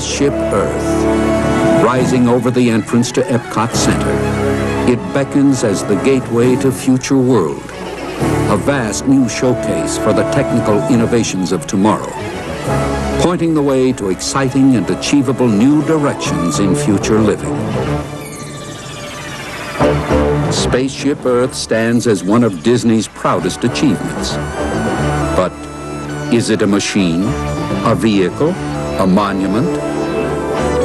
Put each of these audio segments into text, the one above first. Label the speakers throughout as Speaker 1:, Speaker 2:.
Speaker 1: Spaceship Earth, rising over the entrance to Epcot Center. It beckons as the gateway to future world, a vast new showcase for the technical innovations of tomorrow, pointing the way to exciting and achievable new directions in future living. Spaceship Earth stands as one of Disney's proudest achievements. But is it a machine, a vehicle, a monument?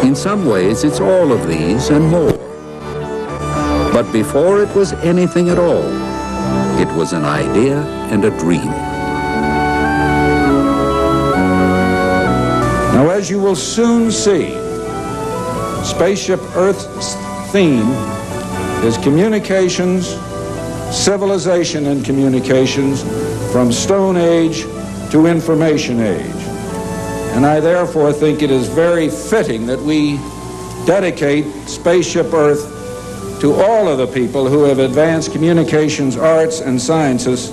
Speaker 1: In some ways, it's all of these and more. But before it was anything at all, it was an idea and a dream.
Speaker 2: Now, as you will soon see, Spaceship Earth's theme is communications, civilization and communications from Stone Age to Information Age. And I therefore think it is very fitting that we dedicate Spaceship Earth to all of the people who have advanced communications, arts, and sciences,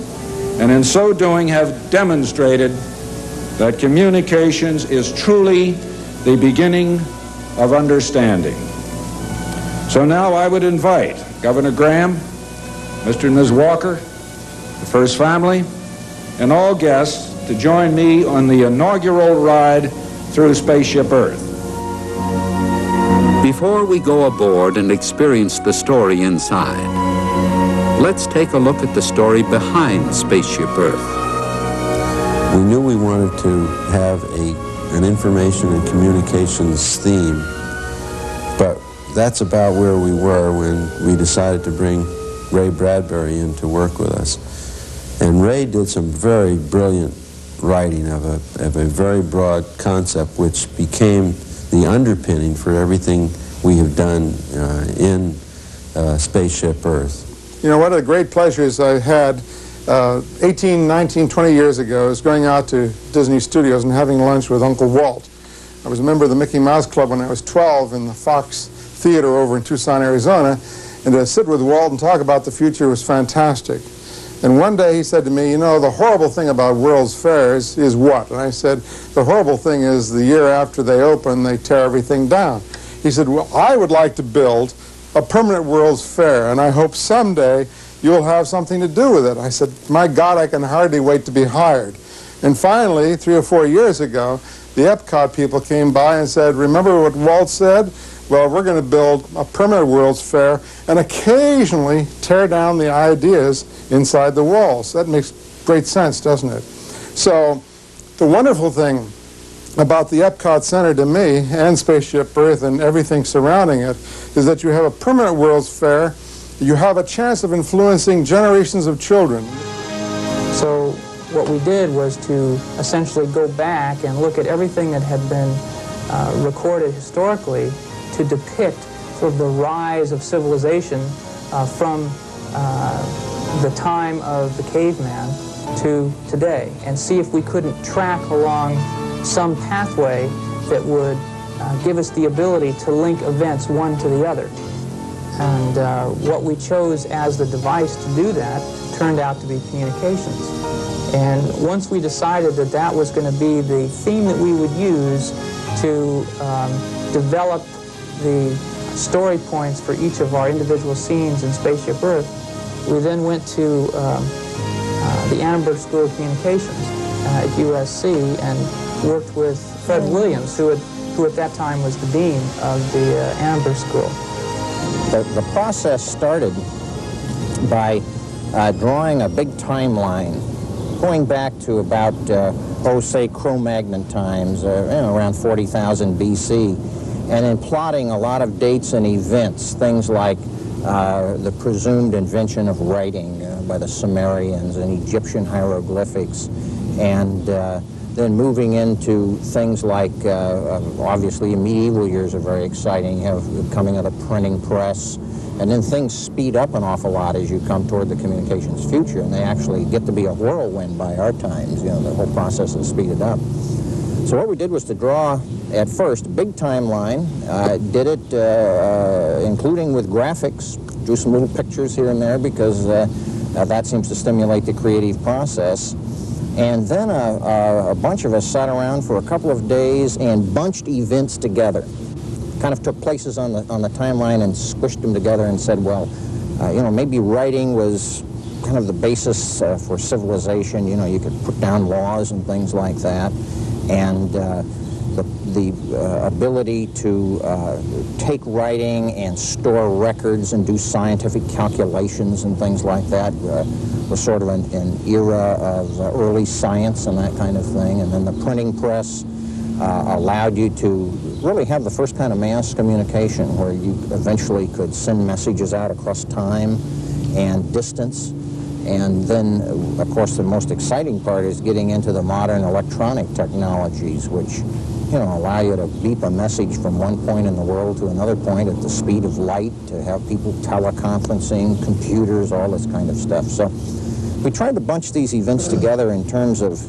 Speaker 2: and in so doing have demonstrated that communications is truly the beginning of understanding. So now I would invite Governor Graham, Mr. and Ms. Walker, the First Family, and all guests to join me on the inaugural ride through Spaceship Earth.
Speaker 1: Before we go aboard and experience the story inside, let's take a look at the story behind Spaceship Earth.
Speaker 3: We knew we wanted to have an information and communications theme, but that's about where we were when we decided to bring Ray Bradbury in to work with us. And Ray did some very brilliant writing of a very broad concept, which became the underpinning for everything we have done in Spaceship Earth.
Speaker 4: You know, one of the great pleasures I had 18, 19, 20 years ago is going out to Disney Studios and having lunch with Uncle Walt. I was a member of the Mickey Mouse Club when I was 12 in the Fox Theater over in Tucson, Arizona, and to sit with Walt and talk about the future was fantastic. And one day he said to me, you know, the horrible thing about World's Fairs is what? And I said, the horrible thing is the year after they open, they tear everything down. He said, well, I would like to build a permanent World's Fair, and I hope someday you'll have something to do with it. I said, my God, I can hardly wait to be hired. And finally, 3 or 4 years ago, the Epcot people came by and said, remember what Walt said? Well, we're going to build a permanent World's Fair and occasionally tear down the ideas inside the walls. That makes great sense, doesn't it? So the wonderful thing about the Epcot Center to me and Spaceship Earth and everything surrounding it is that you have a permanent World's Fair. You have a chance of influencing generations of children.
Speaker 5: So what we did was to essentially go back and look at everything that had been recorded historically to depict sort of the rise of civilization from the time of the caveman to today, and see if we couldn't track along some pathway that would give us the ability to link events one to the other. And what we chose as the device to do that turned out to be communications. And once we decided that that was going to be the theme that we would use to develop the story points for each of our individual scenes in Spaceship Earth, we then went to the Annenberg School of Communications at USC and worked with Fred Williams, who at that time was the dean of the Annenberg School.
Speaker 6: The process started by drawing a big timeline going back to about, say, Cro-Magnon times, around 40,000 BC, and then plotting a lot of dates and events, things like the presumed invention of writing by the Sumerians and Egyptian hieroglyphics, and then moving into things like, obviously, medieval years are very exciting, coming of the printing press, and then things speed up an awful lot as you come toward the communications future, and they actually get to be a whirlwind by our times. You know, the whole process is speeded up. So what we did was to draw, at first, a big timeline, did it including with graphics, drew some little pictures here and there because that seems to stimulate the creative process. And then a bunch of us sat around for a couple of days and bunched events together. Kind of took places on the timeline and squished them together and said, well, you know, maybe writing was kind of the basis for civilization. You know, you could put down laws and things like that. And the ability to take writing and store records and do scientific calculations and things like that was sort of an era of early science and that kind of thing. And then the printing press allowed you to really have the first kind of mass communication where you eventually could send messages out across time and distance. And then, of course, the most exciting part is getting into the modern electronic technologies, which, you know, allow you to beep a message from one point in the world to another point at the speed of light, to have people teleconferencing, computers, all this kind of stuff. So we tried to bunch these events together in terms of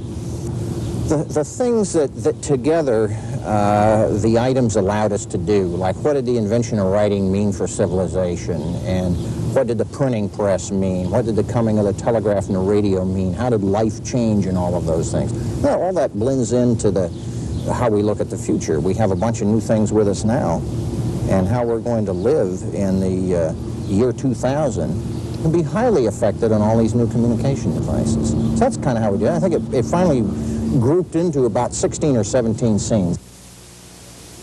Speaker 6: the things that together the items allowed us to do, like what did the invention of writing mean for civilization, and what did the printing press mean, what did the coming of the telegraph and the radio mean, how did life change, and all of those things. Well, all that blends into how we look at the future. We have a bunch of new things with us now, and how we're going to live in the year 2000 will be highly affected on all these new communication devices. So that's kind of how we do it. I think it finally grouped into about 16 or 17 scenes.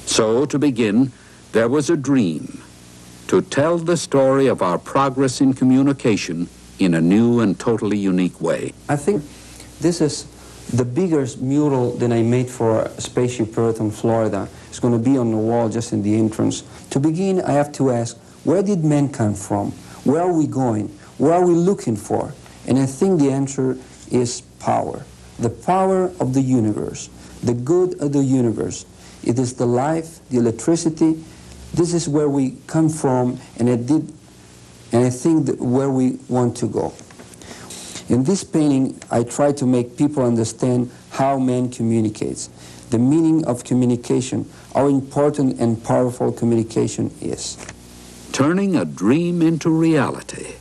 Speaker 1: So, to begin, there was a dream to tell the story of our progress in communication in a new and totally unique way.
Speaker 7: I think this is the biggest mural that I made for Spaceship Earth in Florida. It's going to be on the wall just in the entrance. To begin, I have to ask, where did men come from? Where are we going? What are we looking for? And I think the answer is power. The power of the universe, the good of the universe. It is the life, the electricity. This is where we come from, and I think that where we want to go. In this painting, I try to make people understand how man communicates, the meaning of communication, how important and powerful communication is.
Speaker 1: Turning a dream into reality.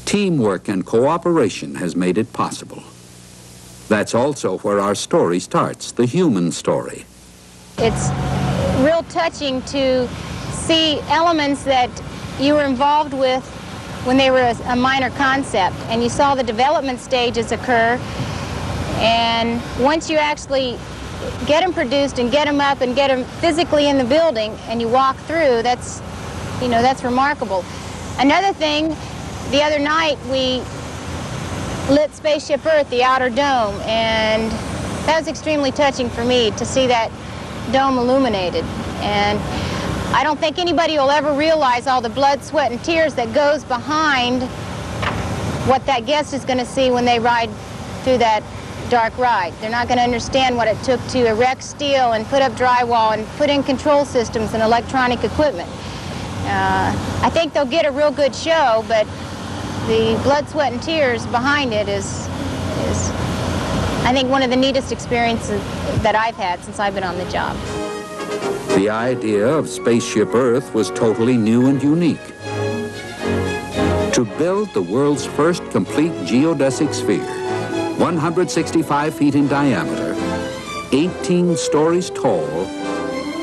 Speaker 1: Teamwork and cooperation has made it possible. That's also where our story starts, the human story.
Speaker 8: It's real touching to see elements that you were involved with when they were a minor concept, and you saw the development stages occur, and once you actually get them produced and get them up and get them physically in the building and you walk through, that's remarkable. Another thing, the other night we lit Spaceship Earth, the outer dome, and that was extremely touching for me to see that dome illuminated. And I don't think anybody will ever realize all the blood, sweat, and tears that goes behind what that guest is going to see when they ride through that dark ride. They're not going to understand what it took to erect steel and put up drywall and put in control systems and electronic equipment. I think they'll get a real good show, but the blood, sweat, and tears behind it is I think, one of the neatest experiences that I've had since I've been on the job.
Speaker 1: The idea of Spaceship Earth was totally new and unique. To build the world's first complete geodesic sphere, 165 feet in diameter, 18 stories tall,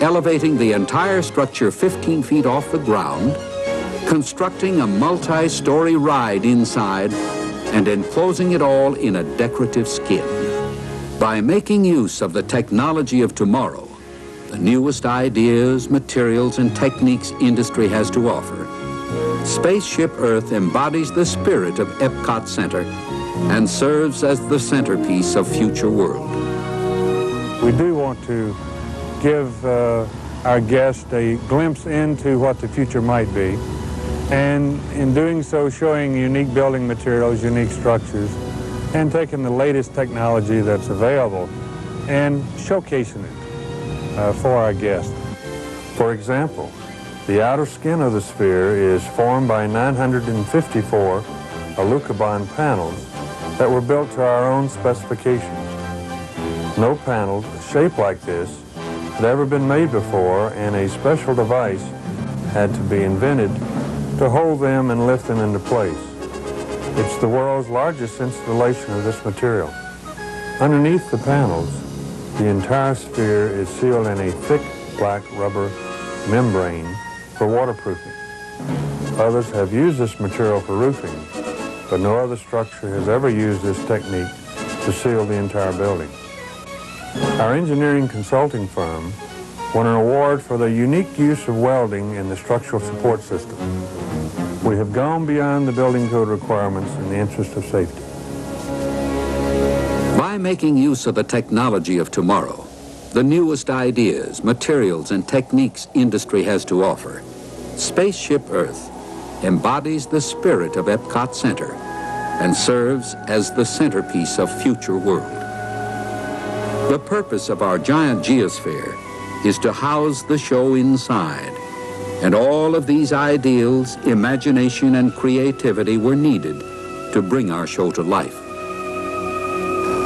Speaker 1: elevating the entire structure 15 feet off the ground, constructing a multi-story ride inside, and enclosing it all in a decorative skin. By making use of the technology of tomorrow, the newest ideas, materials, and techniques industry has to offer, Spaceship Earth embodies the spirit of Epcot Center and serves as the centerpiece of future world.
Speaker 9: We do want to give our guests a glimpse into what the future might be, and in doing so, showing unique building materials, unique structures, and taking the latest technology that's available and showcasing it for our guests. For example, the outer skin of the sphere is formed by 954 alucobond panels that were built to our own specifications. No panels shaped like this had ever been made before, and a special device had to be invented to hold them and lift them into place. It's the world's largest installation of this material. Underneath the panels, the entire sphere is sealed in a thick black rubber membrane for waterproofing. Others have used this material for roofing, but no other structure has ever used this technique to seal the entire building. Our engineering consulting firm won an award for the unique use of welding in the structural support system. We have gone beyond the building code requirements in the interest of safety.
Speaker 1: By making use of the technology of tomorrow, the newest ideas, materials, and techniques industry has to offer, Spaceship Earth embodies the spirit of Epcot Center and serves as the centerpiece of future world. The purpose of our giant geosphere is to house the show inside, and all of these ideals, imagination, and creativity were needed to bring our show to life.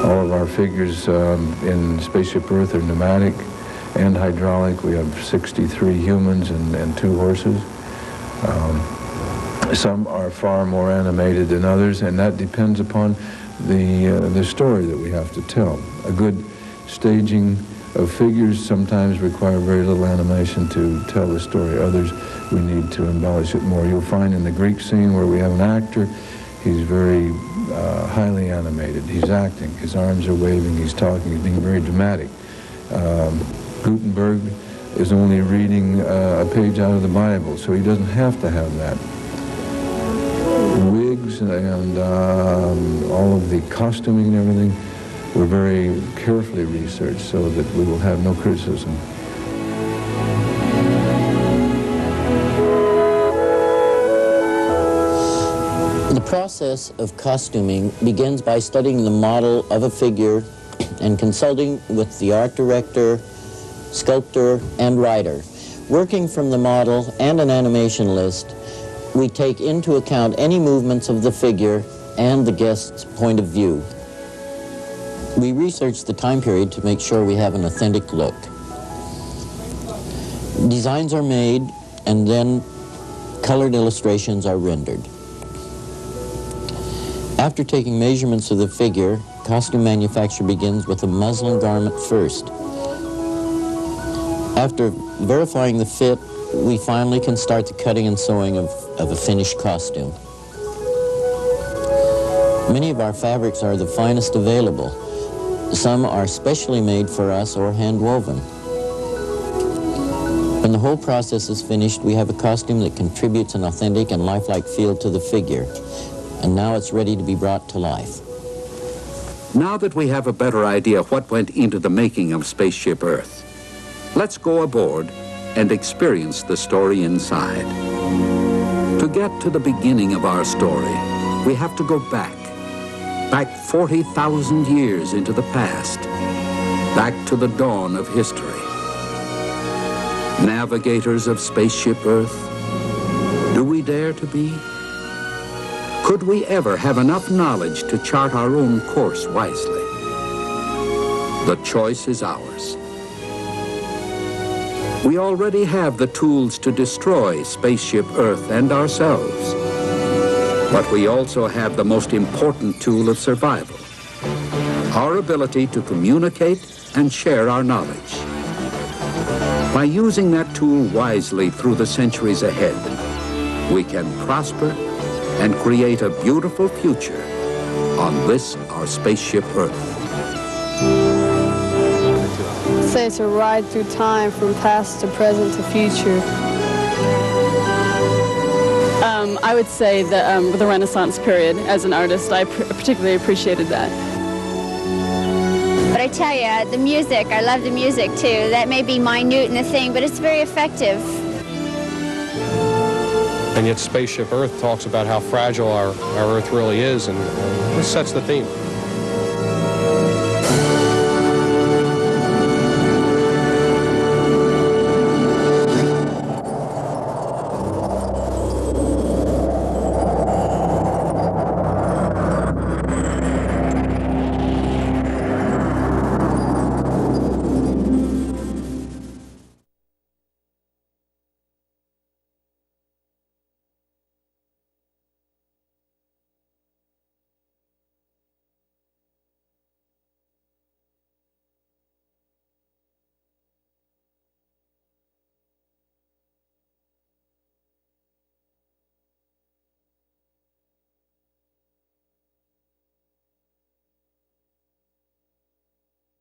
Speaker 10: All of our figures in Spaceship Earth are pneumatic and hydraulic. We have 63 humans and 2 horses. Some are far more animated than others, and that depends upon the story that we have to tell. A good staging of figures sometimes require very little animation to tell the story. Others, we need to embellish it more. You'll find in the Greek scene where we have an actor, he's very highly animated. He's acting, his arms are waving, he's talking, he's being very dramatic. Gutenberg is only reading a page out of the Bible, so he doesn't have to have that. Wigs and all of the costuming and everything were very carefully researched so that we will have no criticism.
Speaker 11: The process of costuming begins by studying the model of a figure and consulting with the art director, sculptor, and writer. Working from the model and an animation list, we take into account any movements of the figure and the guest's point of view. We research the time period to make sure we have an authentic look. Designs are made, and then colored illustrations are rendered. After taking measurements of the figure, costume manufacture begins with a muslin garment first. After verifying the fit, we finally can start the cutting and sewing of a finished costume. Many of our fabrics are the finest available. Some are specially made for us or hand-woven. When the whole process is finished, we have a costume that contributes an authentic and lifelike feel to the figure. And now it's ready to be brought to life.
Speaker 1: Now that we have a better idea of what went into the making of Spaceship Earth, let's go aboard and experience the story inside. To get to the beginning of our story, we have to go back 40,000 years into the past, back to the dawn of history. Navigators of Spaceship Earth, do we dare to be? Could we ever have enough knowledge to chart our own course wisely? The choice is ours. We already have the tools to destroy Spaceship Earth and ourselves. But we also have the most important tool of survival, our ability to communicate and share our knowledge. By using that tool wisely through the centuries ahead, we can prosper and create a beautiful future on this, our Spaceship Earth.
Speaker 12: Say it's a ride through time from past to present to future.
Speaker 13: I would say that with the Renaissance period, as an artist, I particularly appreciated that.
Speaker 8: But I tell you, the music, I love the music too. That may be minute in the thing, but it's very effective.
Speaker 14: And yet Spaceship Earth talks about how fragile our Earth really is, and this sets the theme.